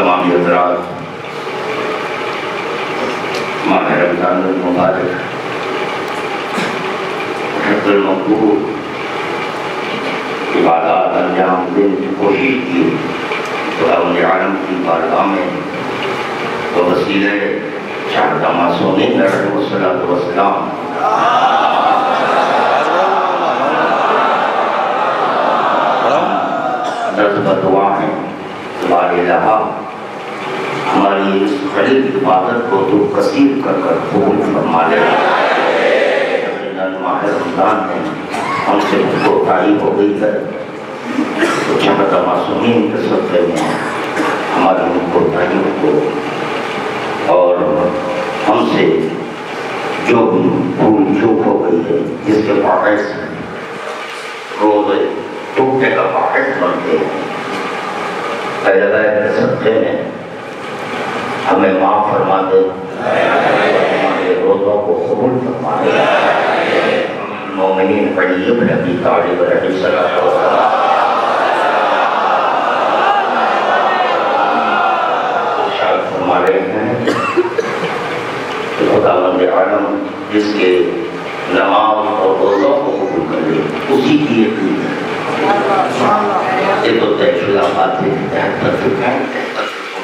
تمام حضرات، ماہ رمضان المبارک شب المقبول عبادات انجام دینے کی کوشش کی خداوند عالم کی بارگاہ میں وسیلہ شہداء معصومین علیہ الصلوۃ والسلام درد دعا ہے بار الہا ہماری اس خلیل عبادت کو تو کثیر کر قبول فرما لے۔ ماہ رمضان میں ہم سے کوتاہی ہو گئی ہے تو شہداء معصومین کے صدقے میں ہماری کوتاہیوں کو اور ہم سے جو بھول چوک ہو گئی ہے جس کے باعث روز ٹوٹنے کا باعث بنتے ہیں، اے اللہ کے صدقے میں ہمیں معاف فرما دے، ہمارے روزوں کو قبول فرما دے۔ مومنین علی ابن ابی طالب علیہ السلام ارشاد فرما رہے ہیں کہ خداوند عالم جس کے نماز اور روزوں کو قبول کر لے اسی کی یقین ہے۔ یہ تو طے شدہ بات ہے، 73 فرقہ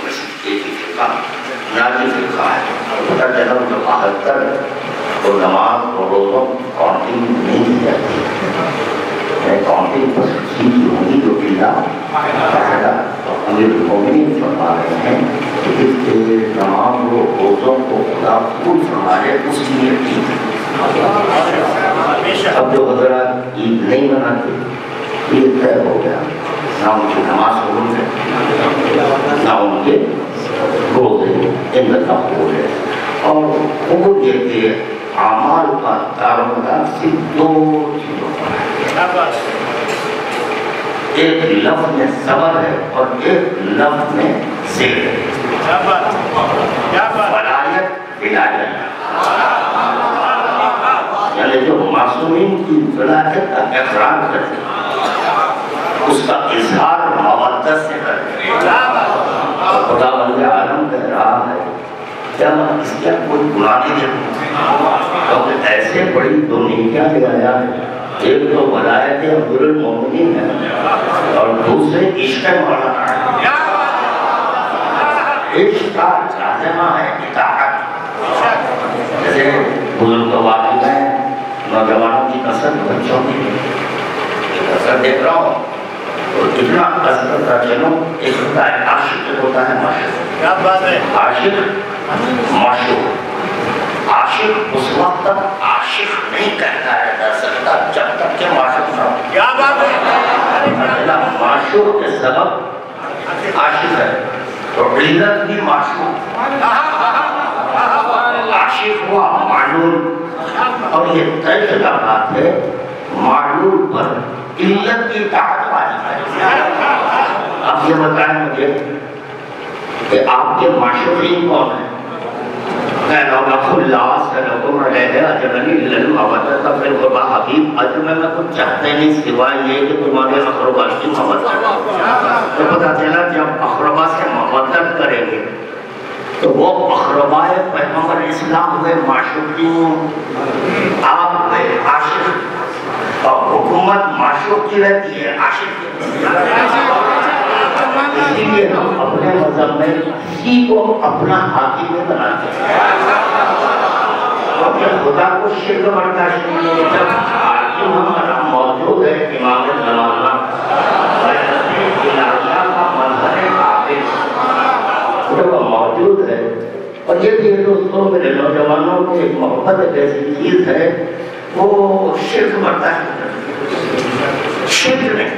میں سے ایک ہی فرقہ ناجی فرقہ ہے۔ پتہ چلا جو 72 تو نماز اور روزوں کاؤنٹنگ نہیں کی جاتی، کاؤنٹنگ بس اسی کی ہوگی جو قلعہ پہلا تو امیر المومنین فرما رہے ہیں کہ جس کے نماز و روزوں کو خدا قبول فرما لے اس کی یقین ہے۔ اب جو حضرات عید نہیں مناتے یہ طے ہو گیا، نہ ان کی نماز قبول ہے نہ ان کے روزے ان کا قبول ہے۔ اور قبول یہ کہ اعمال کا دارومدار صرف 2 چیزوں پر ہے، ایک لفظ میں صبر ہے اور ایک لفظ میں ذکر ہے۔ ولایت ولایت یعنی جو معصومین کی ولایت کا اقرار کرتے ہیں اس کا اظہار مودت سے کرتے ہیں۔ خداوند عالم کہہ رہا ہے کیا میں اس کا کوئی گناہ نہیں دیکھوں؟ کیونکہ ایسے بڑی 2 نیکیاں لے آیا ہے، ایک تو ولایت امیر المومنین ہے اور دوسرے عشق مولانا ہے۔ عشق کا لازمہ ہے اطاعت۔ جیسے بزرگ واقعی ہے نوجوانوں کی نسل بچوں کی نسل دیکھ رہا ہوں اور اتنا اثر کا چلو ایک ہوتا ہے عاشق، ایک ہوتا ہے معشوق۔ عاشق معشوق، عاشق اس وقت تک عاشق نہیں کہتا ہے جا سکتا جب تک کہ معشوق نہ ہو۔ معشوق کے سبب عاشق ہے تو علت بھی معشوق، عاشق ہوا معلول، اور یہ طے شدہ بات ہے معلول پر علت کی طاقت واجب ہے۔ اب یہ بتائیں مجھے کہ آپ کے معشوقین کون ہیں؟ حبیب اجر میں کچھ چاہتے نہیں سوائے یہ کہ تمہارے اقربا کی محبت کریں۔ تو پتہ چلا جب اقربا سے محبت کریں گے تو وہ اقربا پیغمبر اسلام ہوئے معشوقین، آپ ہوئے عاشق، اور حکومت معشوق کی رہتی ہے عاشق کی۔ اسی لیے ہم اپنے مذہب میں کسی کو اپنا حاکم میں بناتے ہیں، کیونکہ خدا کو شرک برداشت نہیں ہے۔ جب حاکم ہمارا موجود ہے امام زمانہ الہیہ کا مظہر حافظ جب وہ موجود ہے، اور یہ بھی دوستوں میرے نوجوانوں کی محبت ایسی چیز ہے وہ شرک برداشت نہیں کرتی، شرک نہیں،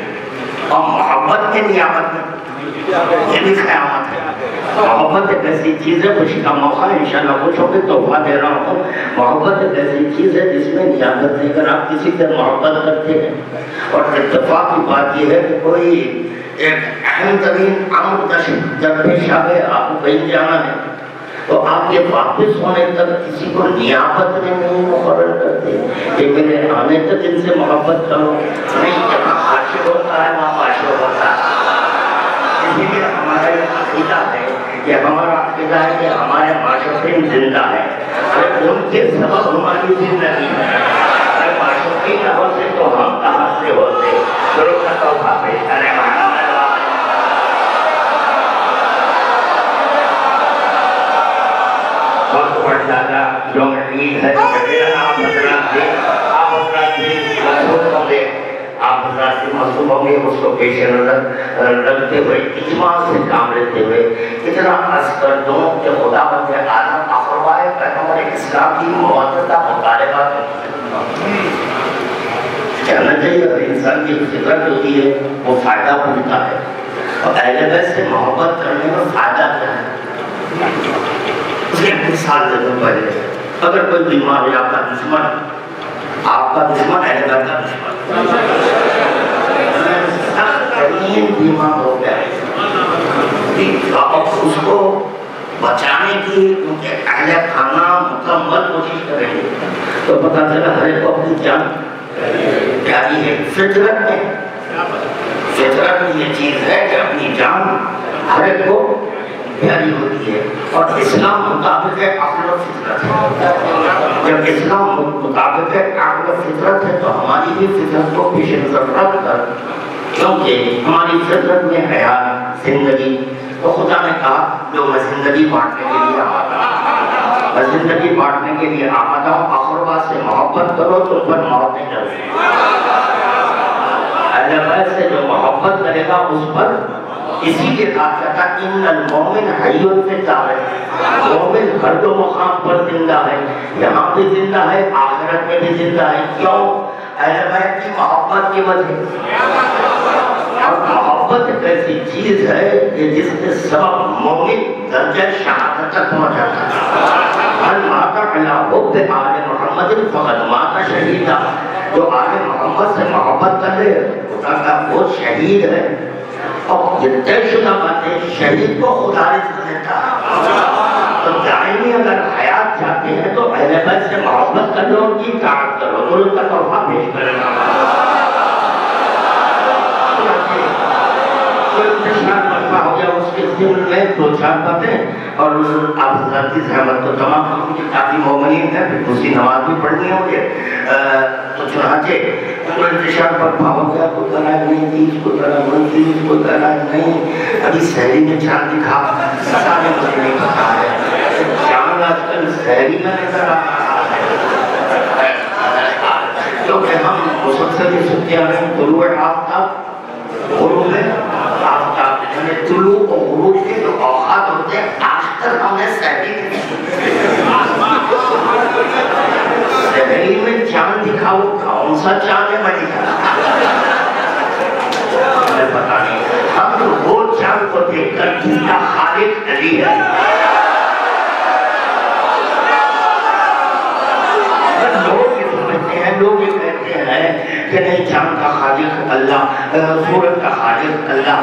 اور محبت کے نیابت میں یہ بھی قیامت ہے۔ محبت ایک ایسی چیز ہے، خوشی کا موقع ہے انشاءاللہ خوشوں کے تحفہ دے رہا ہوں۔ محبت ایک ایسی چیز ہے جس میں نیابت ہے، اگر آپ کسی سے محبت کرتے ہیں اور اتفاق کی بات یہ ہے کہ کوئی ایک اہم ترین امر جب پیش آئے آپ کو کہیں جانا ہے تو آپ کے واپس ہونے تک کسی کو نیابت میں نہیں مقرر کرتے کہ میرے آنے تک ان سے محبت کرو، نہیں، جہاں عاشق ہوتا ہے وہاں عاشق ہوتا ہے۔ اسی لیے ہمارا عقیدہ ہے کہ ہمارا عقیدہ ہے کہ ہمارے معشوقین زندہ ہے، ان کے سبب ہماری زندگی ہے۔ اگر معشوقین نہ ہوتے تو ہم کہاں سے ہوتے؟ درود کا تحفہ پیش کریں۔ بہت بڑھ زیادہ یوم عید ہے، آپ حضرات سے آپ حضرات سے منصوبوں میں اس کو پیش نظر رکھتے ہوئے اجماع سے کام لیتے ہوئے اتنا عرض کر دوں کہ خدا بند عالم اخروائے پیغمبر اسلام کی مودت مطالبہ کہنا چاہیے۔ اور انسان کی فطرت ہوتی ہے وہ فائدہ پہنچتا ہے، اور اہل بیت سے محبت کرنے میں فائدہ کیا ہے؟ اس نے مثال دے دوں پہلے، اگر کوئی بیمار ہے آپ کا دشمن اہل بیت کا دشمن بیمار ہو گیا آپ اس کو بچانے کی کیونکہ اہل خانہ مکمل کوشش کریں گے تو پتہ چلا ہر ایک کو اپنی جان پیاری ہے۔ فطرت میں یہ چیز ہے کہ اپنی جان ہر ایک کو پیاری ہوتی ہے، اور اسلام مطابق عقل و فطرت ہے۔ جب اسلام مطابق عقل و فطرت ہے تو ہماری بھی فطرت کو پیش نظر رکھ کر، کیونکہ ہماری فطرت میں حیات زندگی، تو خدا نے کہا جو میں زندگی بانٹنے کے لیے آمادہ ہوں، میں زندگی بانٹنے کے لیے آمادہ ہوں، اقربا سے محبت کرو تو پر موت نہیں ڈرو۔ اہل بیت سے جو محبت کرے گا اس پر، اسی لیے کہا تھا ان المومن حی فی الدارین، مومن ہر دو مقام پر زندہ ہے، یہاں بھی زندہ ہے، آخرت میں بھی زندہ ہے۔ کیوں؟ اہل بیت کی محبت کی وجہ، اور محبت ایک ایسی چیز ہے کہ جس کے سبب مومن درجہ شہادت تک پہنچ جاتا ہے۔ من مات علی حب آل محمد فقد مات شہیدا، جو آل محمد سے محبت کرے خدا کا وہ شہید ہے۔ اور یہ طے شدہ بات ہے، شہید کو خدا رزق دیتا ہے۔ تو دائمی اگر حیات چاہتے ہیں تو اہل بیت سے محبت کر لو، ان کی اطاعت کرو، درود کا تحفہ پیش کرنا۔ کوئی انتشار برپا ہو گیا اس کے ذمن میں دو چار باتیں، اور آپ حضرات کی زحمت تو تمام لوگوں کی کافی مومنین ہے، پھر دوسری نماز بھی پڑھنی ہے مجھے، تو چنانچہ کوئی انتشار برپا ہو گیا، کوئی کہنا ہے نہیں تیز، کوئی کہنا ہے تیز، کوئی کہنا ہے نہیں ابھی سحری میں چاند دکھا، سارے مجھے نہیں پتا ہے چاند آج کل سحری میں نظر آ رہا ہے، کیونکہ ہم مسلسل یہ سنتے آ رہے ہیں طلوع آفتاب، غروب آفتاب، یعنی طلوع و غروب کے جو اوقات ہوتے ہیں آج تک ہم نے سحری سحری میں چاند دکھاؤ، کون سا چاند ہے میں دکھا ہمیں پتا نہیں، ہم تو وہ چاند کو دیکھ کر جس کا خالق علی ہے، لوگ یہ کہتے ہیں کہ نہیں چاند کا خالق اللہ، سورج کا خالق اللہ،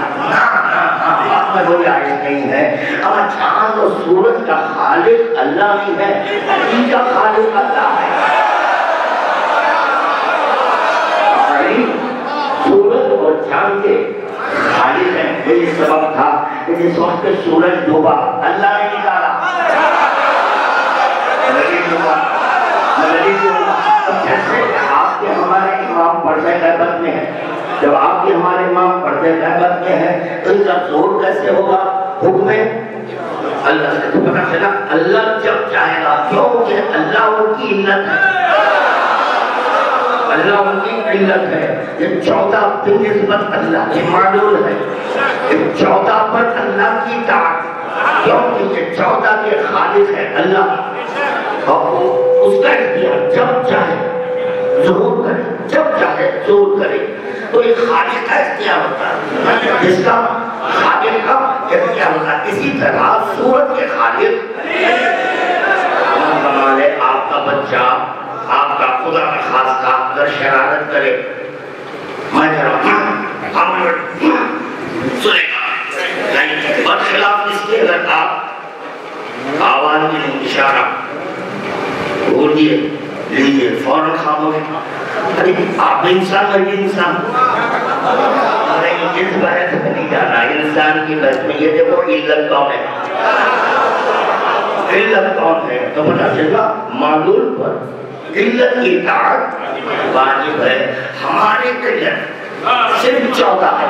آپ میں کوئی آیت نہیں ہے، اما چاند اور سورج کا خالق اللہ نہیں ہے، علی کا خالق اللہ ہے۔ علی سورج اور چاند کے خالق ہیں، یہی سبب تھا کہ جس وقت سورج ڈوبا اللہ نے نکالا، جیسے آپ کے ہمارے امام پردہ غیبت میں ہیں، جب آپ کے ہمارے امام پردہ غیبت میں ہیں تو ان کا زور کیسے ہوگا؟ حکم اللہ سے تو پتہ چلا اللہ جب چاہے گا، کیونکہ اللہ ان کی علت ہے، اللہ ان کی علت ہے۔ یہ 14 بنسبت اللہ کی معلوم ہے، یہ 14 پر اللہ کی اطاعت، کیونکہ یہ 14 کے خالق ہے اللہ، اور اس کا اختیار جب چاہے ظہور کرے، جب چاہے ظہور کرے، تو ایک خالق کا اختیار ہوتا ہے، جس کا خالق کا اختیار ہوتا ہے۔ اسی طرح سورج کے خالق ہمارے آپ کا بچہ، آپ کا خدا کا خاص کا اگر شرارت کرے، میں کہہ رہا ہوں سنے گا، برخلاف اس کے اگر آپ آواز میں اشارہ بول دیے لیجیے فوراً خاموش، ارے آپ بھی انسان، میں بھی انسان، ارے نہیں اس بحث میں نہیں جانا انسان کی بحث میں یہ دیکھو علت کون ہے علت کون ہے تو پتہ چلا معلول پر علت کی اطاعت واجب ہے ہماری علت صرف 14 ہے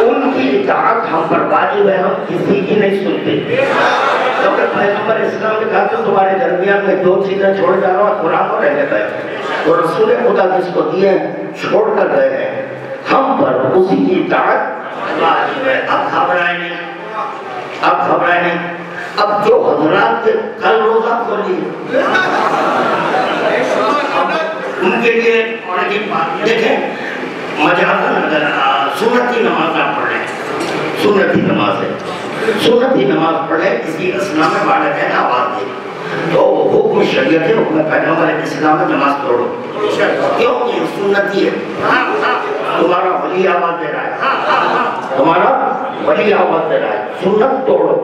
ان کی اطاعت ہم پر واجب ہے ہم کسی کی نہیں سنتے کیونکہ پیغمبر اسلام نے کہا کہ تمہارے درمیان میں 2 چیزیں چھوڑ جا رہا ہوں قرآن اور رہنے گئے تو رسول خدا جس کو دیے چھوڑ کر گئے ہیں ہم پر اسی کی اطاعت واجب ہے اب گھبرائیں نہیں اب جو حضرات کے کل روزہ کھولی ان کے لیے اور ایک بات دیکھیں مجازن اگر سنتی نماز آپ پڑھ لیں سنتی نماز پڑھے کسی اسلام میں والدین آواز دے تو حکم شریعت ہے حکم پیغمبر اسلام میں نماز توڑو کیوں یہ سنتی ہے تمہارا ولی آواز دے رہا ہے سنت توڑو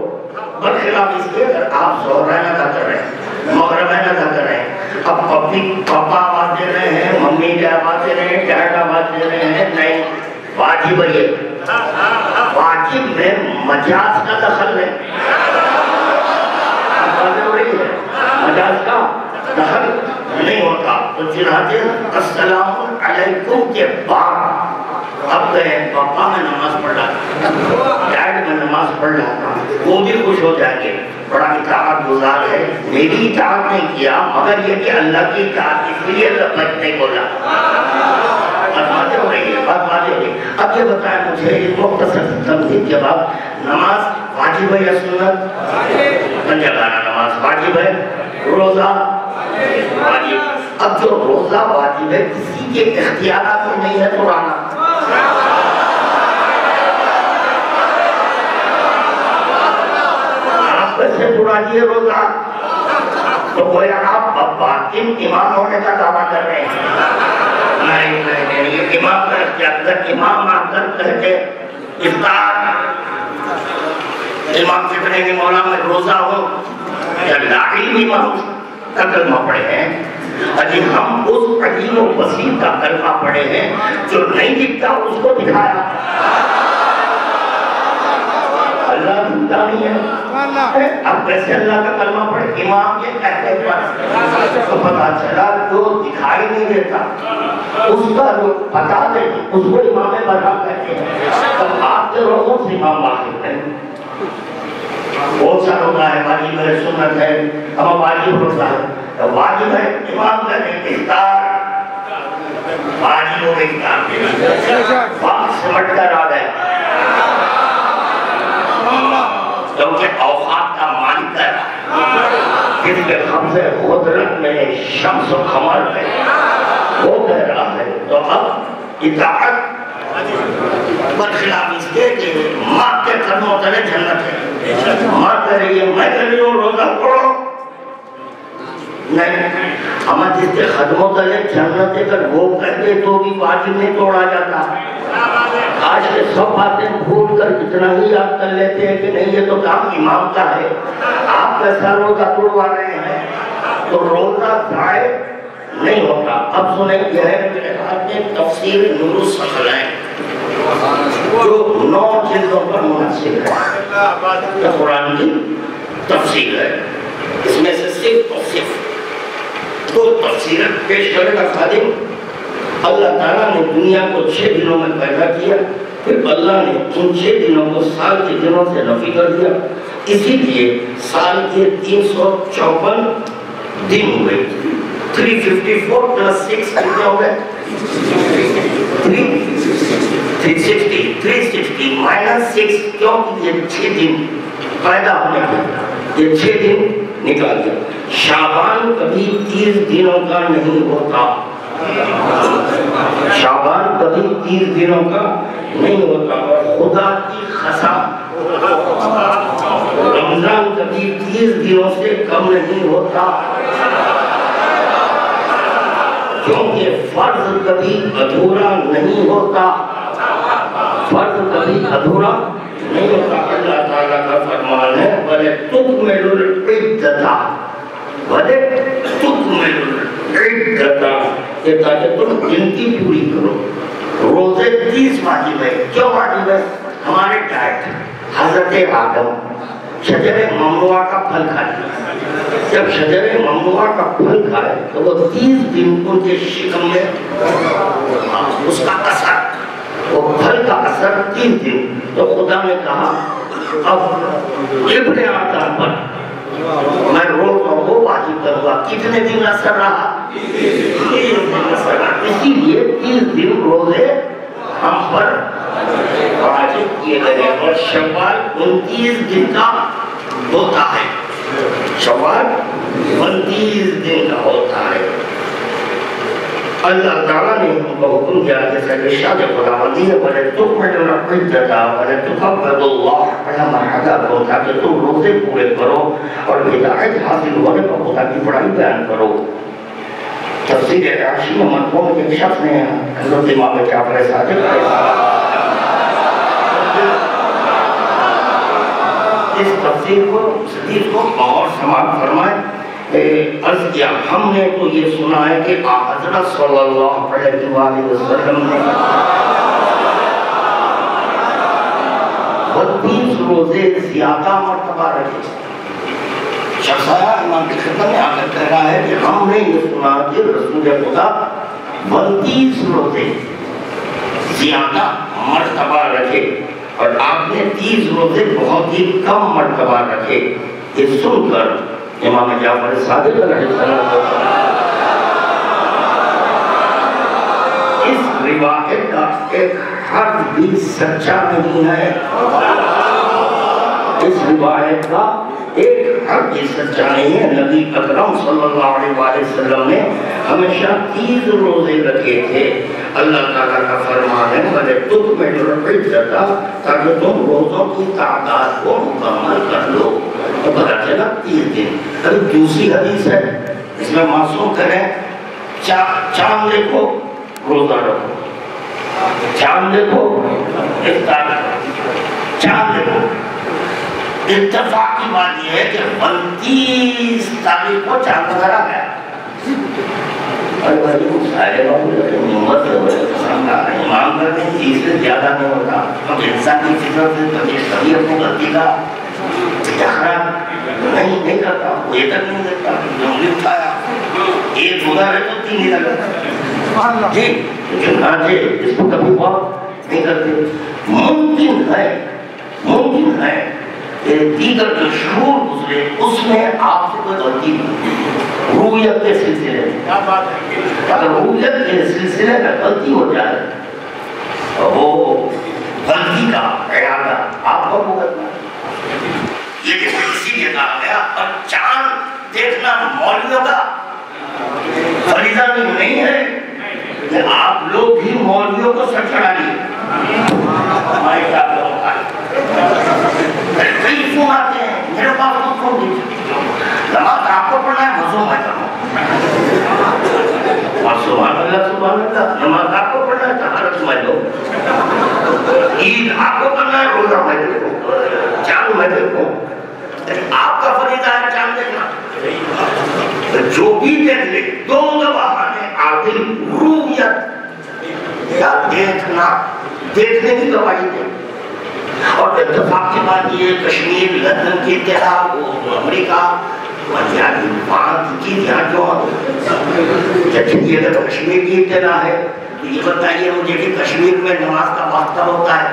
برخلاف اس کے اگر آپ ظہرین ادا کر رہے ہیں مغربین ادا کر رہے ہیں اب پبلک پاپا آواز دے رہے ہیں ممی بھی آواز دے رہے ہیں ڈیڈ آواز دے رہے ہیں نہیں واجب ہے واجب میں مجاز کا دخل ہے مجاز کا دخل نہیں ہوتا تو چنانچہ السلام علیکم کے بعد اب گئے پاپا میں نماز پڑھ رہا ڈیڈ میں نماز پڑھ رہا وہ بھی خوش ہو جائیں گے بڑا اطاعت گزار ہے میری اطاعت نہیں کیا مگر یہ کہ اللہ کی اطاعت اس لیے لفظ نہیں بولا بات ہو رہی ہے اب یہ بتائیں مجھے ایک مختصر تمہید کے بعد نماز واجب ہے یا سنت پنجگانہ نماز واجب ہے روزہ واجب اب جو روزہ واجب ہے کسی کے اختیارات میں نہیں ہے قرآن آپ کیسے چھڑا دیے روزہ تو کوئی آپ باطن امام ہونے کا دعویٰ کر رہے ہیں نہیں یہ امام کا اختیار امام آپ کر کہتے افطار امام کتنے کی مولا میں روزہ ہو یا لاحل امام کا کلمہ پڑھے ہیں اجی ہم اس عجیب و بسیط کا کلمہ پڑھے ہیں جو نہیں دکھتا اس کو دکھایا اللہ دکھتا نہیں ہے اب کیسے اللہ کا کلمہ پڑھے امام کے کہتے پر تو پتا چلا جو دکھائی نہیں دیتا اس کا جو پتا دے اس کو امام برحق کہتے ہیں تب آپ کے روزوں سے امام واقف ہیں بہت سا روزہ ہے واجب ہے سنت ہے ہم واجب روزہ ہے واجب ہے امام کہتے ہیں افطار واجب ہو افطار وقت سمٹ کر آ گئے کیونکہ اوقات کا مالک ہے جس کے قبض قدرت میں شمس و قمر ہے وہ کہہ رہا ہے تو اب اطاعت برخلاف اس کے کہ ماں کے قدموں تلے جنت ہے ماں کہہ رہی ہے میں کہہ رہی ہوں روزہ پڑھو نہیں ہمیں جس کے قدموں تلے جنت ہے اگر وہ کہہ دے تو بھی واجب نہیں توڑا جاتا آج کے سب باتیں بھول کر اتنا ہی یاد کر لیتے ہیں کہ نہیں یہ تو کام امام کا ہے آپ کیسا روزہ توڑوا رہے ہیں تو روزہ ضائع نہیں ہوتا اب سنیں یہ ہے میرے ہاتھ میں تفسیر نور الثقلین جو 9 جلدوں پر منحصر ہے یہ قرآن کی تفسیر ہے اس میں سے صرف اور صرف 2 تفسیریں پیش کرنے کا خادم اللہ تعالیٰ نے دنیا کو 6 دنوں میں پیدا کیا پھر اللہ نے ان 6 دنوں کو سال کے دنوں سے نفی کر دیا اسی لیے سال کے 354 دن ہوئے 354 plus 6 کتنے ہو گئے 360 minus 6 کیونکہ یہ 6 دن پیدا ہونے کے یہ 6 دن نکال دیا شعبان کبھی 30 دنوں کا نہیں ہوتا شعبان کبھی 30 دنوں کا نہیں ہوتا اور خدا کی قسم رمضان کبھی 30 دنوں سے کم نہیں ہوتا کیونکہ فرض کبھی ادھورا نہیں ہوتا فرض کبھی ادھورا نہیں ہوتا اللہ تعالیٰ کا فرمان ہے بلے تکمل العدتا بلے تکمل العدتا کہ تاکہ تم گنتی پوری کرو روزے روزے 30 واجب ہے. کیوں واجب ہے؟ ہمارے ڈائٹ. حضرت آدم شجر ممنوعہ کا پھل کھائے. جب شجر ممنوعہ کا پھل کھائے تو وہ 30 دن ان کے شکم میں اس کا اثر، وہ پھل کا اثر 30 دن. تو خدا نے کہا اب ابن آدم پر میں روزہ وہ واجب کروں گا. کتنے دن اثر رہا؟ 30 دن اثر رہا. اسی لیے 30 دن روزے ہم پر واجب کیے گئے. اور شوال 29 دن کا ہوتا ہے. شوال 29 دن کا ہوتا ہے. اللہ تعالیٰ نے ہم کو حکم کیا جیسا کہ ارشاد خداوندی ہے وَلَتُكْمِلُوا الْعِدَّةَ وَلَتُكَبِّرُوا اللَّهَ عَلَىٰ مَا هَدَاكُمْ، تاکہ تم روزے پورے کرو اور ہدایت حاصل ہونے پر خدا کی بڑائی بیان کرو. تفسیر عیاشی میں مرحوم کے ایک شخص نے حضرت امام جعفر صادق اس تفسیر کو اس حدیث کو اور سماعت فرمائے. عرض کیا ہم نے تو یہ سنا ہے کہ حضرت صلی اللہ علیہ وآلہ وسلم نے 32 روزے زیادہ مرتبہ رکھے. شخصایا امام کی خدمت میں آ کر کہہ رہا ہے کہ ہم نے یہ سنا کہ رسول خدا 32 روزے زیادہ مرتبہ رکھے اور آپ نے 30 روزے بہت ہی کم مرتبہ رکھے. یہ سن کر امام جعفر صادق علیہ السلام اس روایت کا ایک حرف بھی سچا نہیں ہے. اس روایت کا ایک حرف بھی سچا نہیں ہے. نبی اکرم صلی اللہ علیہ وسلم نے ہمیشہ 30 روزے رکھے تھے. اللہ تعالیٰ کا فرمان ہے وَلَتُكْمِلُوا الْعِدَّةَ، تاکہ تم روزوں کی تعداد کو مکمل کر لو. تو پتہ چلا 30 دن. ابھی دوسری حدیث ہے اس میں معصوم کریں چاند دیکھو روزہ رکھو، چاند دیکھو افطار کرو، چاند دیکھو. اتفاق کی بات یہ ہے کہ 29 تاریخ کو چاند نظر آ گیا. اور بھائی سارے لوگ محمد امام کرتے ہیں 30 سے زیادہ نہیں ہوتا. کیونکہ انسان کی فطرت سے کبھی اپنی غلطی کا نہیں کرتا، وہ یہ تک نہیں دیتا. انگلی اٹھایا ایک گزار ہے تو 3 ہی لگتا جی، لیکن آج اس کو کبھی بہت نہیں کرتے. ممکن ہے کہ دیگر جو شعور گزرے اس میں آپ سے کوئی غلطی نہیں. رویت کے سلسلے میں اگر رویت کے سلسلے میں غلطی ہو جائے تو وہ غلطی کا ارادہ آپ کو بھگتنا. یہ اسی لیے کہا گیا. اور چاند دیکھنا مولویوں کا فریضہ نہیں ہے کہ آپ لوگ بھی مولویوں کو سر چڑھائیے. ہمارے ساتھ لوگ کئی فون آتے ہیں میرے پاس کو فون دیجیے نماز آپ کو پڑھنا ہے وضو میں کرو. سبحان اللہ سبحان اللہ. نماز آپ کو پڑھنا ہے طہارت میں دو. عید آپ کو کرنا ہے روزہ میں دیکھو، چاند میں دیکھو. آپ کا فریضہ ہے چاند دیکھنا. جو بھی دیکھ لے دو گواہان عادل رویت یا دیکھنے کی گواہی دے. اور اتفاق کی بات یہ کشمیر لندن کی اتحاد امریکہ کی اگر کشمیر کی ابتدا ہے تو یہ بتائیے مجھے کہ کشمیر میں نماز کا وقت کب ہوتا ہے؟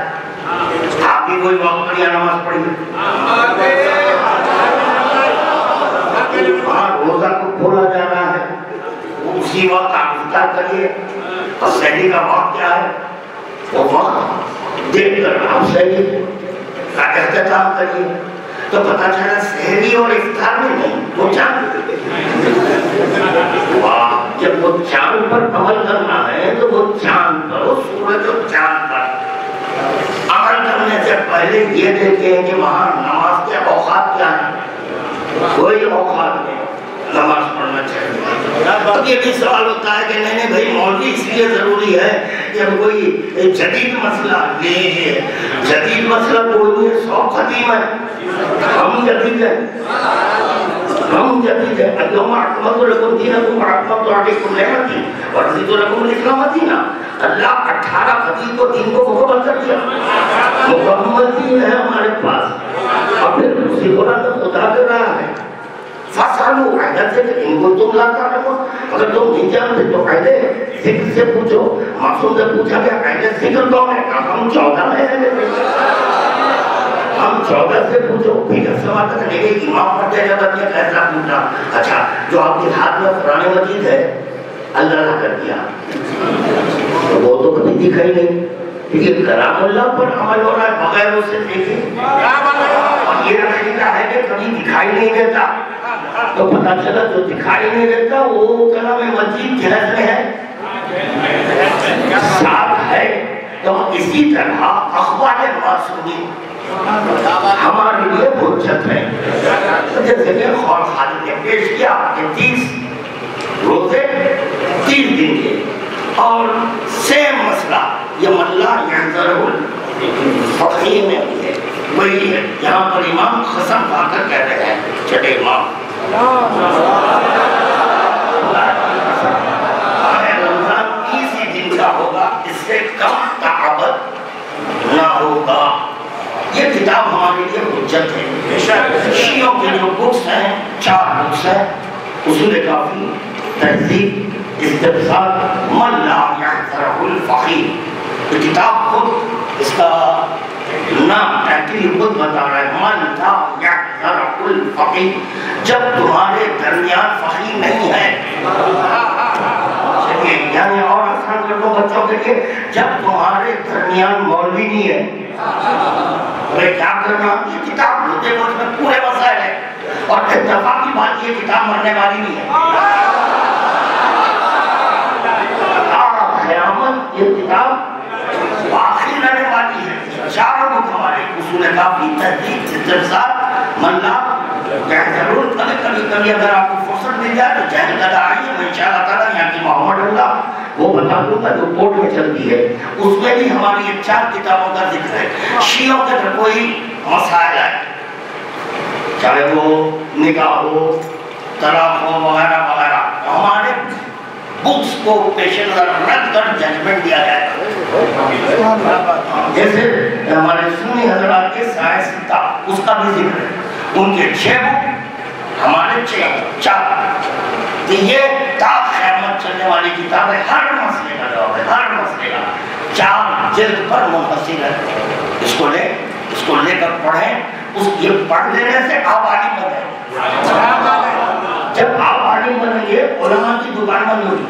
آپ بھی کوئی وقت پر یا نماز پڑھیے. وہاں روزہ کو کھولا جا رہا ہے اسی وقت آپ افطار کریے. اور سحری کا وقت کیا ہے؟ وہ وقت دیکھ کر آپ سحری کا اختتام کریے. تو پتہ چلا سحری اور افطار میں نہیں وہ چاند. جب وہ چاند پر عمل کرنا ہے تو وہ چاند پر سورج اور چاند پر عمل کرنے سے پہلے یہ دیکھیں کہ وہاں نماز کے اوقات کیا ہیں. کوئی اوقات نہیں نماز پڑھنا چاہیے. اب یہ بھی سوال ہوتا ہے کہ نہیں بھائی مولوی اس لیے ضروری ہے کہ کوئی جدید مسئلہ نہیں. جدید مسئلہ کوئی نہیں ہے، 100 قدیم ہے. ہم جدید ہیں. ہم جدید ہے اليوم اکملت لکم دینکم واکملت علیکم نعمتی ورضیت لکم الاسلام دینا. اللہ 18 حدیث کو دین کو مکمل کر دیا. مکمل دین ہے ہمارے پاس. اور پھر دوسری قرآن تو خدا کر رہا ہے فَاسْأَلُوا أَهْلَ الذِّكْرِ إِن كُنتُمْ لَا تَعْلَمُونَ. اگر تم نہیں جانتے تو اہل ذکر سے پوچھو. معصوم سے پوچھا گیا اہل ذکر کون ہے؟ کہا ہم 14 ہیں. ہم 14 سے پوچھو. پھر سوال کرنے کے امام پڑھتے جب یہ فیصلہ پوچھا اچھا جو آپ کے ہاتھ میں قرآن مجید ہے اللہ نے کر دیا وہ تو کبھی دکھا ہی نہیں. یہ کلام اللہ پر عمل ہو رہا ہے بغیر اسے دیکھے. اور یہ عقیدہ ہے کہ کبھی دکھائی نہیں دیتا تو پتہ چلا جو دکھائی نہیں دیتا وہ کلام مجید جہاز میں ہے ساتھ ہے. تو اسی طرح اخبار معصومین ہمارے لیے حجت ہے. جیسے کہ خور خالد نے پیش کیا کہ 30 روزے 30 دن کے اور سیم مسئلہ یہ ملا یحذرہ الفقیہ میں بھی ہے وہی ہے. یہاں پر امام قسم کھا کر کہہ رہے ہیں چلے امام رمضان 30 دن کا ہوگا اس سے کم تعبد نہ ہوگا. یہ کتاب ہمارے لیے حجت ہے. شیعوں کے جو بکس ہیں 4 بکس ہیں اصول کافی تہذیب استبصار من لا یحذرہ الفقیہ. یہ کتاب خود اس کا نام ٹائٹل خود بتا رہا ہے من لا یحذرہ الفقیہ. جب تمہارے درمیان فقیہ نہیں ہے یعنی اور آسان کر دو بچوں کے لیے جب تمہارے درمیان مولوی نہیں ہے ہمیں کیا کرنا. یہ کتاب ہوتے وہ اس میں پورے مسائل ہیں اور اتفاقی بات یہ کتاب مرنے والی نہیں ہے. قیامت یہ کتاب باقی رہنے والی ہے. 4 بک ہمارے اصول کافی تہذیب استبصار من لا یحذرہ. کبھی اگر آپ کو فرصت مل جائے تو جہل کا آئیے میں انشاءاللہ تعالیٰ یہاں کی محمد اللہ وہ بتا دوں گا جو کوٹ میں چلتی ہے اس میں بھی ہماری یہ 4 کتابوں کا ذکر ہے. شیعوں کے اندر کوئی مسائل ہے چاہے وہ نکاح ہو طلاق ہو وغیرہ وغیرہ ہمارے بکس کو پیش نظر رکھ کر ججمنٹ دیا جائے. جیسے ہمارے سنی حضرات کے سائے ستہ اس کا بھی ذکر ہے. ان کے 6 بک ہمارے 4 تو یہ تا قیامت چلنے والی کتاب ہے. ہر مسئلے کا جواب ہے ہر مسئلے کا 4 جلد پر منحصر ہے. اس کو لے کر پڑھیں. یہ پڑھ لینے سے آپ عالم بنیں. جب آپ عالم بنیں گے علماء کی دکان بند ہوگی.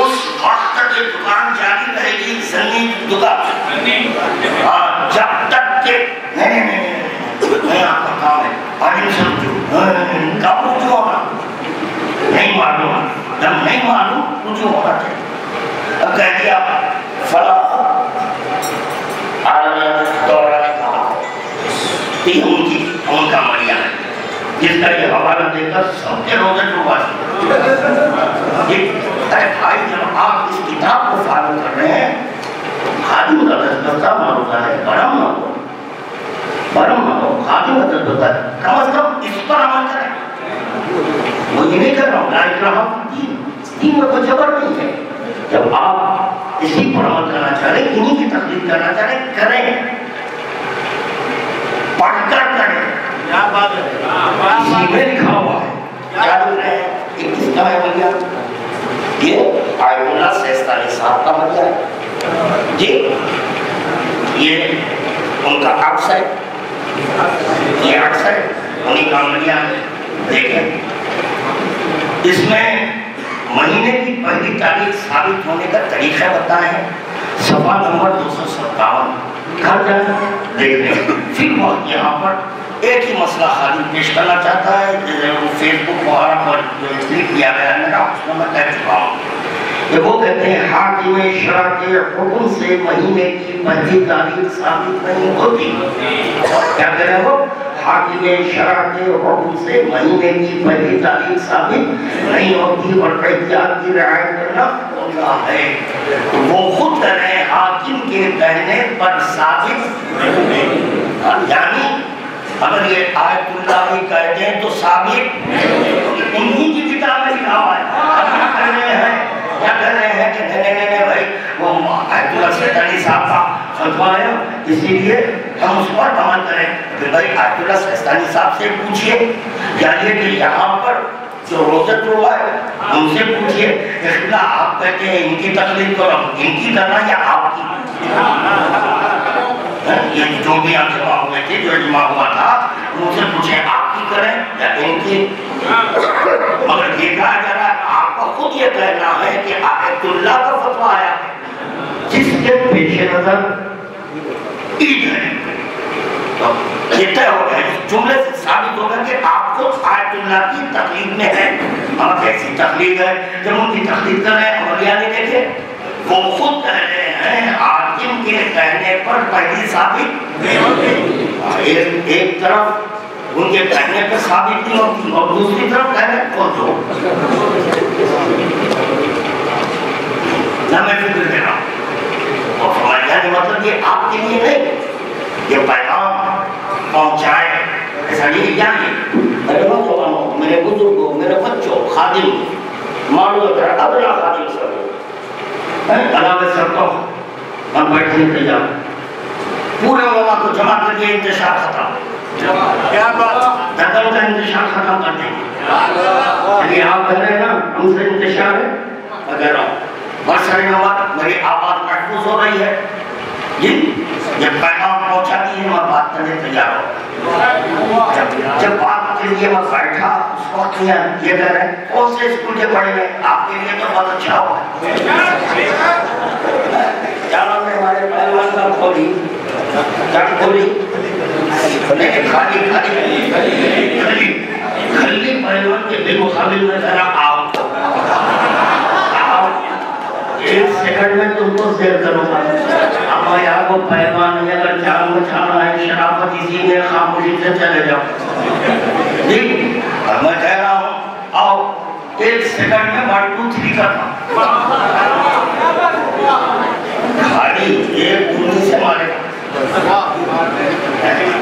اس وقت تک یہ دکان جاری رہے گی زنی دکان جب تک کہ نہیں آپ کا کام ہے عالم سمجھو کب رجوع ہونا نہیں معلوم. جب نہیں معلوم رجوع ہونا چاہیے. اب کہہ دیا فلاں دورہ نے کہا کہ ان کا مریا ہے جس کا یہ حوالہ دے کر سب کے روزے ڈوبا دیا. بھائی جب آپ اس کتاب کو فالو کر رہے ہیں خادم کا دستہ معروضہ ہے برم نہ ہو خادم کا دستہ ہے کم از کم اس پر عمل کریں. وہ یہ نہیں کر رہا ہوں لا اکراہ فی الدین. دین میں کوئی جبر نہیں ہے. جب آپ اسی پر عمل کرنا چاہ رہے انہی کی تقلید کرنا چاہ رہے کریں پڑھ کر کریں. کیا بات ہے اسی میں لکھا ہوا ہے. کیا لکھ رہے ہیں ایک کس کا ہے بھیا یہ آیت اللہ سیستانی صاحب کا مریا ہے جی. یہ ان کا عکس ہے یہ عکس ہے انہی کا مریا ہے. دیکھیں اس میں مہینے کی پہلی تاریخ ثابت ہونے کا طریقہ بتائے ہیں. صفحہ نمبر 257 گھر جانا دیکھ لیں. پھر وقت یہاں پر ایک ہی مسئلہ خالی پیش کرنا چاہتا ہے فیس بک وغیرہ پر جو کلک کیا گیا ہے میرا اس میں کہہ چکا ہوں. وہ کہتے ہیں حاکم شرع کے حکم سے مہینے کی پہلی تاریخ ثابت نہیں ہوتی. کیا کہہ رہے ہیں وہ حاکم شرع کے حکم سے مہینے کی پہلی تاریخ ثابت نہیں ہوتی اور احتیاط کی رعایت کرنا ہوتا ہے. وہ خود کہہ رہے ہیں حاکم کے کہنے پر ثابت یعنی اگر یہ آیت اللہ بھی کہہ دیں تو ثابت انہی کی کتاب میں لکھا ہوا ہے. کیا کہہ رہے ہیں کہ نہیں بھائی وہ آیت اللہ سیستانی صاحب کا فتویٰ ہے اسی لیے ہم اس پر عمل کریں. پھر بھائی آیت اللہ سیستانی صاحب سے پوچھئے یا یہ کہ یہاں پر جو روزت ہوا ہے ان سے پوچھئے کہ قبلہ آپ کہتے ہیں ان کی تقلید کرو ان کی کرنا یا آپ کی. یہ جو بھی آپ جمع ہوئے تھے جو اجماع ہوا تھا ان سے پوچھیں آپ کی کریں یا ان کی. مگر یہ کہا جا رہا ہے آپ کو خود یہ کہنا ہے کہ آیت اللہ کا فتویٰ آیا ہے جس کے پیش نظر عید ہے. یہ طے ہو گیا اس جملے سے ثابت ہوگا کہ آپ خود آیت اللہ کی تقلید میں ہیں. اور کیسی تقلید ہے جب ان کی تقلید کر رہے ہیں اولیاء نے دیکھے وہ خود کہہ رہے ہیں حاکم کے کہنے پر پہلی ثابت نہیں ہوتی. ایک طرف ان کے کہنے پر ثابت نہیں ہوتی اور دوسری طرف کہنے خود ہو. نہ میں فکر دے رہا ہوں اور فرمایا کہ مطلب یہ آپ کے لیے نہیں یہ پیغام پہنچائے ایسا نہیں جانیے میرے نوجوانوں میرے بزرگوں میرے بچوں خادم معلوم اگر ادنا خادم سب علاوہ سب کو ہم بیٹھنے تیار پورے علماء کو جمع کر کے انتشار ختم کیا بات دقل کا انتشار ختم کر دیں گے. یعنی آپ کہہ رہے ہیں نا ہم سے انتشار ہے اگر بہت سارے نوات میری آواز محفوظ ہو رہی ہے جی جب پیغام پہنچاتی ہے میں بات کرنے تیار ہوں. جب بات کے لیے میں بیٹھا اس وقت یہ کہہ رہے ہیں کون سے اسکول کے پڑھے گئے آپ کے لیے تو بہت اچھا ہوا جانو میں ہمارے پہلوان کا کھولی کیا کھولی کھلی پہلوان کے بالمقابل میں ذرا آؤ ایک سیکنڈ میں تم کو زیر کروں گا. اما یہاں کو پیمان ہے اگر جان بچانا ہے شرافت اسی میں خاموشی سے چلے جاؤ. اور میں کہہ رہا ہوں آؤ ایک سیکنڈ میں 1 2 3 کرنا خالی ایک انہی سے مارے گا.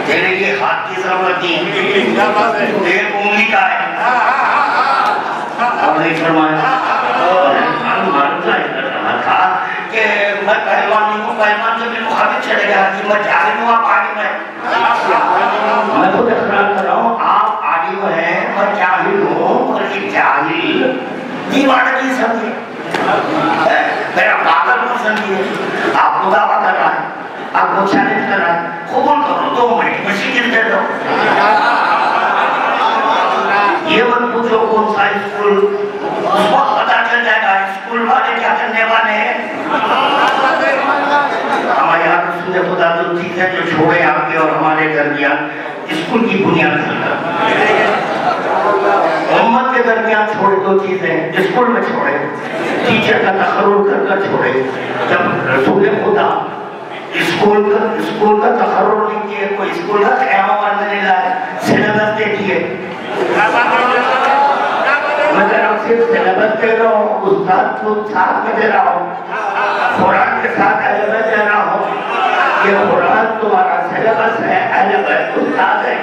تیرے لیے ہاتھ کی ضرورت نہیں ایک انگلی کا ہے اور نہیں فرمایا کہ میں پہلوان نہیں ہوں پہلوان سے بھی مخابط چلے گیا کہ میں جاہل ہوں آپ عالم ہیں. میں خود اقرار کر رہا ہوں آپ عالم ہیں میں جاہل ہوں اور یہ جاہل دیوانگی سمجھے میرا پاگل کو سمجھے. آپ کو دعویٰ کر رہا ہے آپ کو چیلنج کر رہا ہے قبول کرو 2 منٹ میں شکل دے دو. یہ مت پوچھو کون سا اسکول اس وقت پتا چل جائے گا اسکول والے کیا کرنے والے ہیں. ہمارے یہاں رسول خدا تو چیز ہے جو چھوڑے آپ کے اور ہمارے درمیان اسکول کی بنیاد کھلتا امت کے درمیان چھوڑے 2 چیزیں اسکول میں چھوڑے ٹیچر کا تقرر کر کر چھوڑے. جب رسول خدا اسکول کا تقرر نہیں کیے کوئی اسکول کا قیام میں نہیں لائے سیلیبس دے دیے. میں صرف سیلیبس دے رہا ہوں استاد کو ساتھ میں دے رہا ہوں قرآن کے ساتھ علم دے رہا ہوں. یہ قرآن تمہارا سیلیبس ہے علم ہے استاد ہے.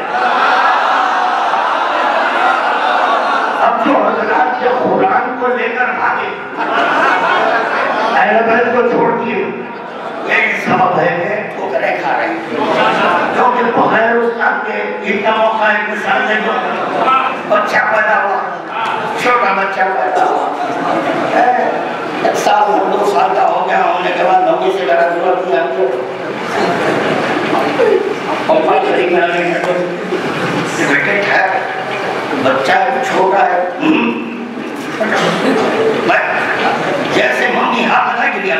اب جو حضرات جو قرآن کو لے کر بھاگے علم کو چھوڑ دیے یہ سبب ہے کہ ٹھوکریں کھا رہے ہیں کیونکہ بغیر استاد کے اتنا موقع ایک مثال دے دو بچہ پیدا ہوا چھوٹا بچہ پیدا ہوا 1 سال 2 سال کا ہو گیا ہونے کے بعد نوکری سے میرا ضرورت نہیں آتی اور بات کری میں آنے کے بیٹے ٹھہر بچہ چھوٹا ہے جیسے ممی ہاتھ لگا گریا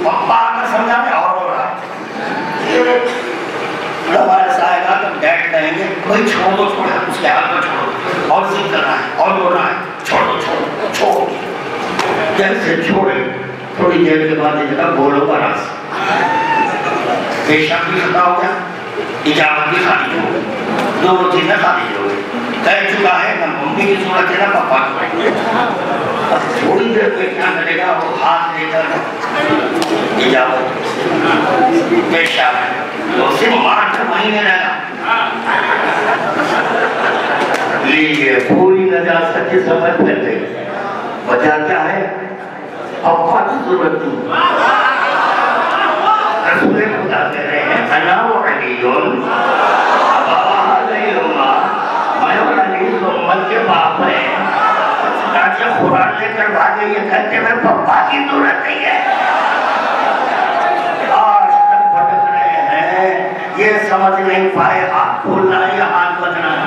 پپا آکر سمجھا میں اور ہو رہا ہے ہمارے سائے گا تو ڈیڈ کہیں گے بھائی چھوڑ دو چھوڑا اس کے ہاتھ میں چھوڑو اور ضد کرنا ہے اور رونا ہے چھوڑو جیسے چھوڑے تھوڑی دیر کے بعد یہ جگہ بولو کا راز پیشاب بھی ختم ہو گیا اجابت بھی خالی ہو گئی 2 چیزیں خالی ہو گئی کہہ چکا ہے نہ ممی کی صورت ہے نہ پپا کی تھوڑی دیر پہ کیا کرے گا وہ ہاتھ لے کر اجابت پیشاب تو صرف 8 مہینے رہا لیے پوری نجاست کی سمجھ پھر گئی. وجہ کیا ہے؟ پپا کی ضرورت تھی. رسول خدا کہہ رہے ہیں انا و علیون ابا علیہما، میں اور علی امت کے باپ ہیں. چنانچہ قرآن لے کر بھاگے یہ کہتے ہیں پپا کی ضرورت نہیں ہے. آج تک بھٹک رہے ہیں، یہ سمجھ نہیں پائے ہاتھ کھولنا ہے یا ہاتھ بننا ہے.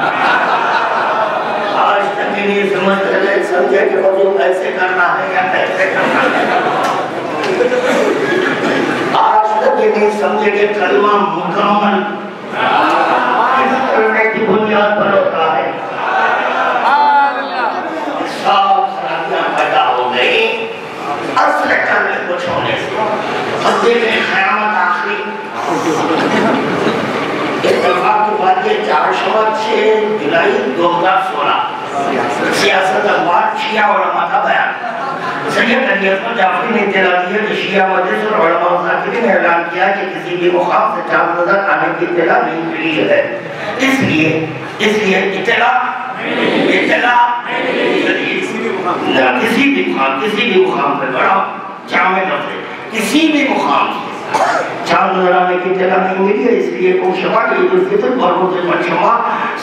آج تک یہ نہیں سمجھ رہے سمجھے کہ وضو ایسے کرنا ہے یا کیسے کرنا ہے. آج تک یہ نہیں سمجھے کہ کلمہ مکمل اس کرنے کی بنیاد پر ہوتا ہے. صاف خرابیاں پیدا ہو گئی اصل کرنے کو چھوڑنے سے. اب دیکھیں قیامت آخری اتفاق کی بات یہ 406 جولائی 2016 سیاست اخبار شیعہ علماء کا بیان. سید علی اکبر جعفری نے اطلاع دی ہے کہ شیعہ مجلس اور علماء ذاکرین نے اعلان کیا کہ کسی بھی مقام سے چاند نظر آنے کی اطلاع نہیں ملی ہے. اس لیے کسی بھی مقام پر بڑا جامع لفظ ہے، کسی بھی مقام سے چاند نظر آنے کی اطلاع نہیں ملی ہے. اس لیے کو شفاعت عید الفطر اور روز مجمع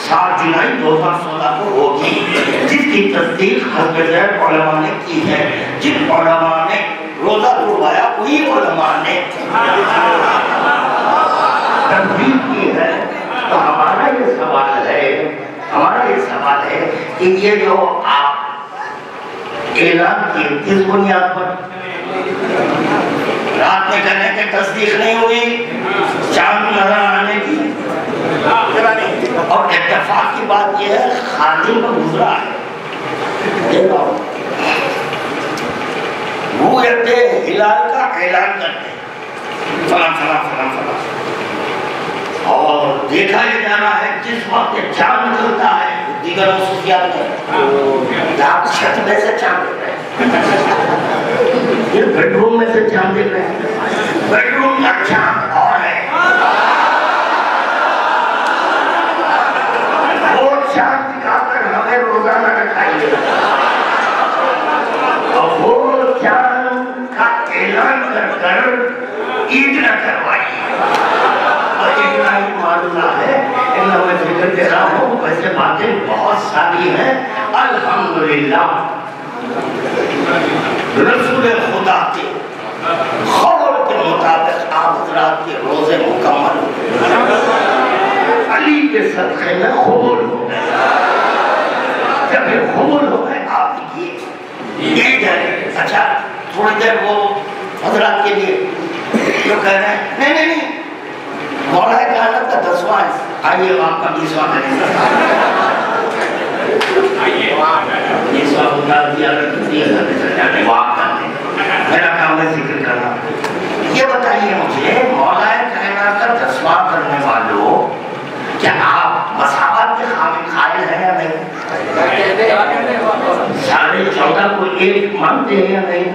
7 جولائی 2016 کو ہوگی، جس کی تصدیق حسب ذیل علماء نے کی ہے. جن علماء نے روزہ توڑوایا وہی علماء نے تصدیق کی ہے. تو ہمارا یہ سوال ہے کہ یہ جو آپ اعلان کیے کس بنیاد پر؟ رات میں کرنے کے تصدیق نہیں ہوئی چاند نظر آنے کی. اور اتفاق کی بات یہ ہے خادم کا گزرا ہے وہ ہلال کا اعلان کرتے فلاں فلاں فلاں فلاں، اور دیکھا یہ جا رہا ہے جس وقت چاند نکلتا ہے دیگر خصوصیات میں آپ چھت میں سے چاند دیکھ رہے ہیں، یہ بیڈ روم میں سے چاند دیکھ رہے ہیں. بیڈ روم کا چاند اور ہے، وہ چاند دکھا کر ہمیں روزانہ رکھائیے اور وہ چاند کا اعلان کر کر عید نہ کروائیے. اتنا ہی معلومہ ہے اللہ میں ذکر دے رہا ہوں. ویسے باتیں بہت ساری ہیں. الحمدللہ رسول خدا کے خبر کے مطابق آپ حضرات کے روزے مکمل علی کے صدقے میں قبول ہو گئے. جب یہ قبول ہو گئے آپ کی عید ہے. اچھا تھوڑی دیر وہ حضرات کے لیے جو کہہ رہے ہیں نہیں مولا کائنات کا 10واں ہے، آئیے آپ کا 20واں کریں گے. 20واں بتا دیا میرا کام ہے ذکر کرنا. یہ بتائیے مجھے مولا کائنات کا 10واں کرنے والوں کیا آپ مساوات کے قائل ہیں یا نہیں؟ 14.5 کو ایک مانتے ہیں یا نہیں؟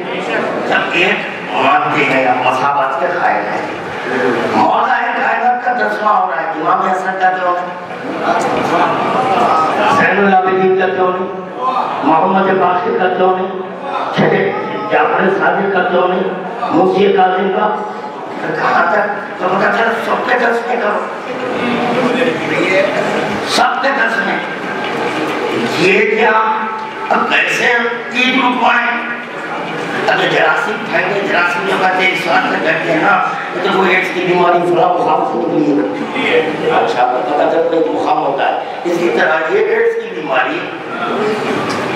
جب ایک مانتے ہیں یا مساوات کے قائل ہیں. مولا کائنات کا 10واں ہو رہا ہے، امام حسن کا کیوں نہیں؟ زین العابدین کا کیوں نہیں؟ محمد باقر کا کیوں نہیں؟ جعفر صادق کا کیوں نہیں؟ موسی کاظم کا؟ کہاں تک تو پتہ چلا سب کے 10 میں کرو، سب کے 10 میں. یہ کیا اب کیسے عید رکوائیں؟ اگر جراثیم پھیلے جراثیم جو کہتے ہیں اس وقت سے کرتے ہیں نا تو وہ ایڈز کی بیماری فلاں مخام سے نکلی ہے. اچھا پتہ چلتا ہے کہ مخام ہوتا ہے. اسی طرح یہ ایڈز کی بیماری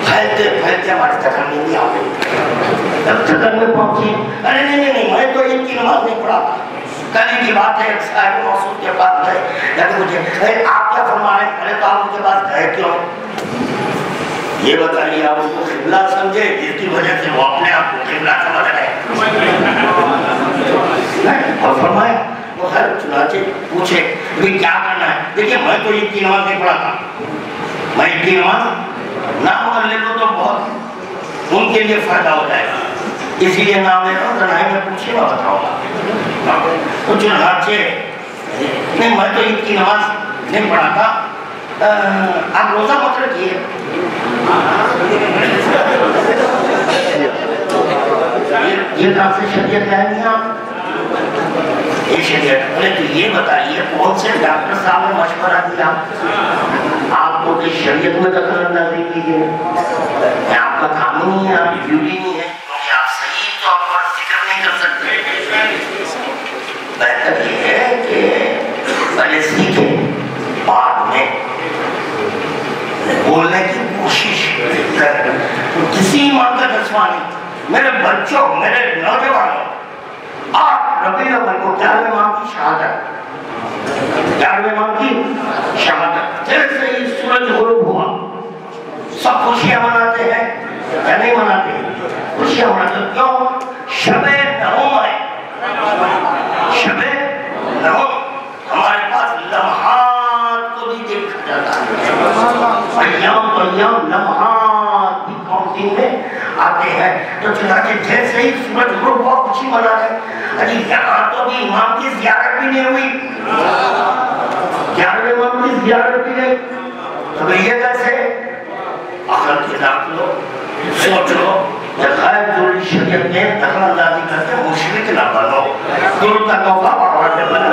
پھیلتے پھیلتے ہمارے تک نہیں آ گئی. تب تک میں پہنچی ارے نہیں میں تو عید کی نماز نہیں پڑھا تھا. کل کی بات ہے صاحب موصول کے پاس گئے لیکن مجھے آپ کیا فرما رہے ہیں؟ ارے تو آپ ان کے پاس گئے کیوں؟ یہ بتائیے آپ اس کو قبلہ سمجھے جس کی وجہ سے وہ اپنے آپ کو قبلہ سمجھ رہے اور فرمایا وہ خیر چنانچہ پوچھے بھی کیا کرنا ہے. دیکھیے میں تو عید کی نماز نہیں پڑھا تھا، میں عید کی نماز نام کر لے تو بہت ان کے لیے فائدہ ہو جائے گا، اسی لیے نام لے رہا ہوں. لڑائی میں پوچھے گا بتاؤں گا. تو چنانچہ نہیں میں تو عید کی نماز نہیں پڑھا تھا، آپ روزہ مت رکھیے، یہ کہاں سے شریعت لائے نہیں آپ؟ یہ شریعت بولے تو یہ بتائیے کون سے ڈاکٹر صاحب نے مشورہ دیا آپ کو کہ شریعت میں دخل اندازی کیجیے؟ میں آپ کا کام نہیں ہے، آپ کی ڈیوٹی نہیں ہے، کیونکہ آپ صحیح طور پر ذکر نہیں کر سکتے۔ بہتر یہ ہے کہ پہلے سیکھیں، بعد میں بولنے کی کوشش کریں۔ کسی ایمان کا دسواں نہیں، میرے بچوں، میرے نوجوانوں، آپ ربیع الاول کو 11ویں ماہ کی شہادت، 11ویں ماہ کی شہادت، جیسے ہی سورج غروب ہوا سب خوشیاں مناتے ہیں یا نہیں مناتے؟ خوشیاں مناتے ہیں۔ کیوں؟ شب نہوم ہے، شب نہوم ہمارے پاس لمحات کو بھی دیکھ جاتا ہے، ایام لمحات بھی کاؤنٹنگ میں آتے ہیں۔ تو چنانچہ جیسے ہی سورج غروب ہوا خوشی منا رہے، ابھی یہاں تو بھی امام کی زیارت بھی نہیں ہوئی، 11ویں امام کی زیارت بھی نہیں، تو یہ کیسے؟ عقل کے داخلو سوچ لو، غیر ضروری شریعت میں دخل اندازی کرتے مشرک نہ بنو، دور تک وفا پاور میں بنا۔